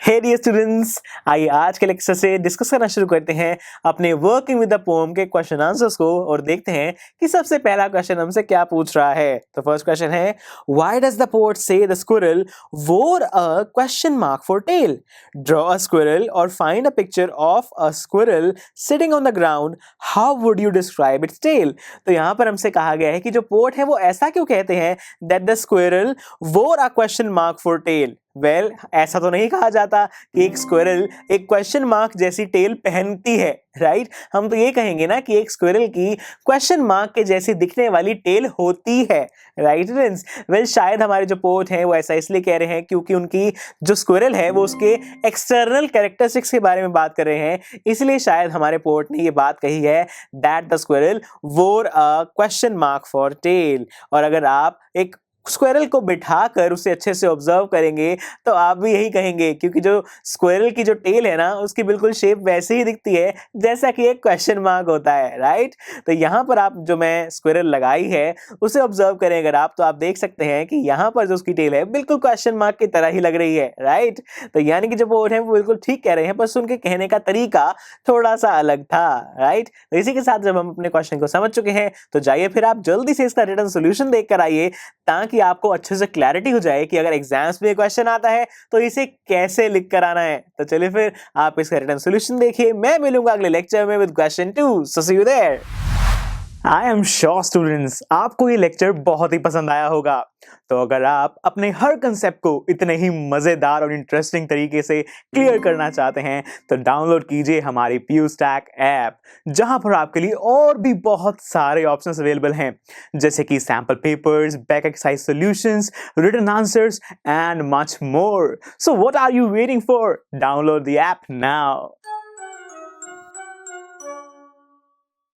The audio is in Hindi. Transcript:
हे डियर स्टूडेंट्स, आइए आज के लेक्चर से डिस्कस करना शुरू करते हैं अपने वर्किंग विद द पोएम के क्वेश्चन आंसर्स को और देखते हैं कि सबसे पहला क्वेश्चन हमसे क्या पूछ रहा है। तो फर्स्ट क्वेश्चन है, why does the poet say the squirrel wore a question mark for tail? Draw a squirrel और find a picture of a squirrel sitting on the ground, how would you describe its tail? तो यहाँ पर हमसे कहा गया है कि जो पोएट है वो ऐसा क्यों कहते हैं that the squirrel wore a question mark for tail? Well, ऐसा तो नहीं कहा जाता कि एक स्क्विरल एक क्वेश्चन मार्क जैसी टेल पहनती है, राइट? हम तो ये कहेंगे ना कि एक स्क्विरल की क्वेश्चन मार्क के जैसी दिखने वाली टेल होती है, राइट फ्रेंड्स? वेल, शायद हमारे जो पोएट हैं वो ऐसा इसलिए कह रहे हैं क्योंकि उनकी जो स्क्विरल है वो उसके एक्सटर्नल कैरेक्टरिस्टिक्स के बारे में बात कर रहे हैं, इसलिए शायद हमारे पोएट ने ये बात कही है that the squirrel wore a question mark for tail. और अगर आप एक स्क्विरल को बिठाकर उसे अच्छे से ऑब्जर्व करेंगे तो आप भी यही कहेंगे, क्योंकि जो स्क्विरल की जो टेल है ना उसकी बिल्कुल शेप वैसे ही दिखती है जैसा कि एक क्वेश्चन मार्क होता है, राइट? तो यहाँ पर आप जो मैं स्क्विरल लगाई है उसे ऑब्जर्व करें अगर आप, तो आप देख सकते हैं कि यहाँ पर जो उसकी टेल है बिल्कुल क्वेश्चन मार्क की तरह ही लग रही है, राइट? तो यानी कि जो पोएट है वो बिल्कुल ठीक कह रहे हैं, बस उनके कहने का तरीका थोड़ा सा अलग था, राइट? तो इसी के साथ जब हम अपने क्वेश्चन को समझ चुके हैं तो जाइए फिर आप जल्दी से इसका रिटन सोल्यूशन देख कर आइए, ताकि आपको अच्छे से क्लैरिटी हो जाए कि अगर एग्जाम्स में क्वेश्चन आता है तो इसे कैसे लिख कर आना है। तो चलिए फिर आप इसका रिटन सॉल्यूशन देखिए। मैं मिलूंगा अगले लेक्चर में with question 2। So see you there. I am sure students आपको ये लेक्चर बहुत ही पसंद आया होगा। तो अगर आप अपने हर कंसेप्ट को इतने ही मजेदार और इंटरेस्टिंग तरीके से क्लियर करना चाहते हैं तो डाउनलोड कीजिए हमारी PuStack ऐप, जहां पर आपके लिए और भी बहुत सारे ऑप्शंस अवेलेबल हैं, जैसे कि sample papers, back exercise solutions, written answers and much more. So what are you waiting for? Download the app now.